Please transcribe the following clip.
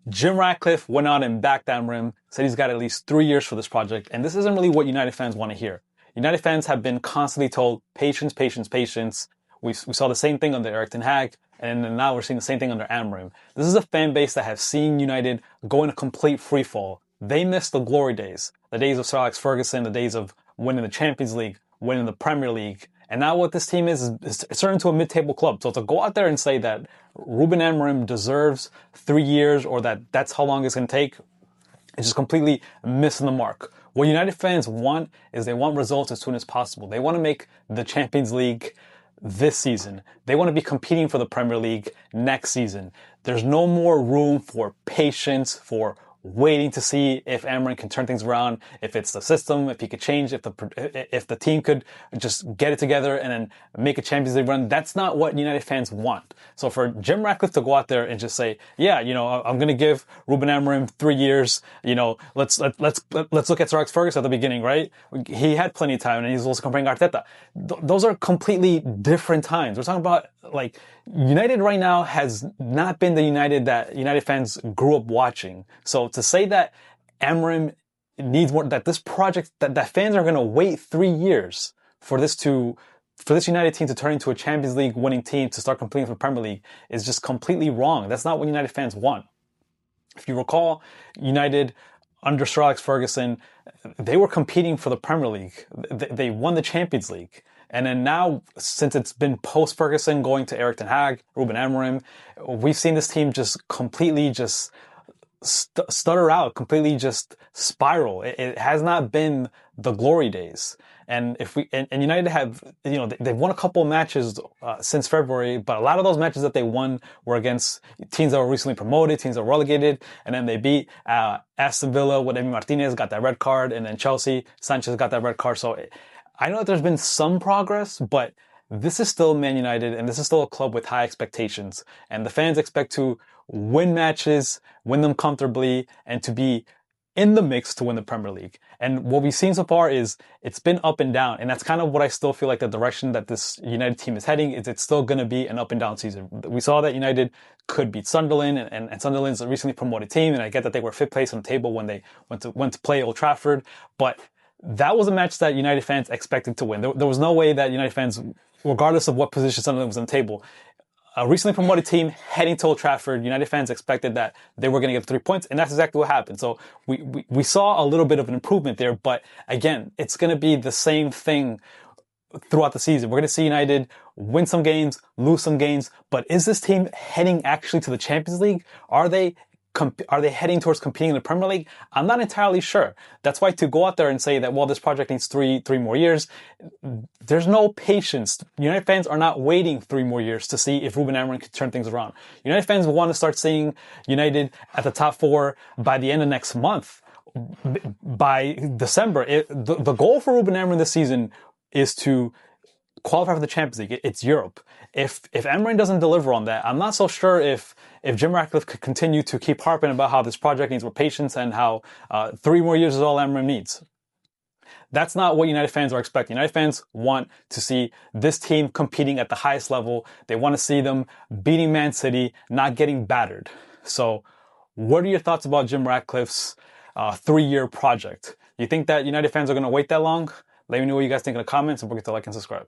Jim Ratcliffe went out and backed Amorim, said he's got at least 3 years for this project, and this isn't really what United fans want to hear. United fans have been constantly told, patience, patience, patience. We saw the same thing under Erik ten Hag, and then now we're seeing the same thing under Amorim. This is a fan base that has seen United go in a complete freefall. They missed the glory days, the days of Sir Alex Ferguson, the days of winning the Champions League, winning the Premier League. And now what this team is it's turned into a mid-table club. So to go out there and say that Ruben Amorim deserves 3 years or that's how long it's going to take, it's just completely missing the mark. What United fans want is they want results as soon as possible. They want to make the Champions League this season. They want to be competing for the Premier League next season. There's no more room for patience, for waiting to see if Amorim can turn things around, if it's the system, if he could change, if the team could just get it together and then make a Champions League run. That's not what United fans want. So for Jim Ratcliffe to go out there and just say, yeah, I'm going to give Ruben Amorim 3 years. Let's look at Sir Alex Ferguson at the beginning, right? He had plenty of time and he's also comparing Arteta. Those are completely different times. We're talking about United right now has not been the United that United fans grew up watching. So to say that Amorim needs more, that this project, that fans are going to wait 3 years for this United team to turn into a Champions League winning team to start competing for the Premier League is just completely wrong. That's not what United fans want. If you recall, United under Sir Alex Ferguson, they were competing for the Premier League. They won the Champions League. And then now, since it's been post-Ferguson going to Erik ten Hag, Ruben Amorim, we've seen this team just completely just stutter out, completely just spiral. It has not been the glory days. And and United have, they've won a couple of matches since February, but a lot of those matches that they won were against teams that were recently promoted, teams that were relegated, and then they beat Aston Villa with Emi Martinez, got that red card, and then Chelsea, Sanchez got that red card. So I know that there's been some progress, but this is still Man United, and this is still a club with high expectations. And the fans expect to win matches, win them comfortably, and to be in the mix to win the Premier League. And what we've seen so far is it's been up and down. And that's kind of what I still feel like the direction that this United team is heading is it's still going to be an up and down season. We saw that United could beat Sunderland, and Sunderland's a recently promoted team. And I get that they were fifth place on the table when they went to play Old Trafford. But that was a match that United fans expected to win. There was no way that United fans, regardless of what position Sunderland was on the table, a recently promoted team heading to Old Trafford, United fans expected that they were going to get 3 points, and that's exactly what happened. So we saw a little bit of an improvement there, but again, it's going to be the same thing throughout the season. We're going to see United win some games, lose some games, but is this team heading actually to the Champions League? Are they heading towards competing in the Premier League? I'm not entirely sure. That's why to go out there and say that, well, this project needs three more years, there's no patience. United fans are not waiting 3 more years to see if Ruben Amorim can turn things around. United fans want to start seeing United at the top 4 by the end of next month. By December, the goal for Ruben Amorim this season is to qualify for the Champions League. It's Europe. If Amorim doesn't deliver on that, I'm not so sure if Jim Ratcliffe could continue to keep harping about how this project needs more patience and how 3 more years is all Amorim needs. That's not what United fans are expecting. United fans want to see this team competing at the highest level. They want to see them beating Man City, not getting battered. So what are your thoughts about Jim Ratcliffe's 3-year project? You think that United fans are going to wait that long? Let me know what you guys think in the comments, and don't forget to like and subscribe.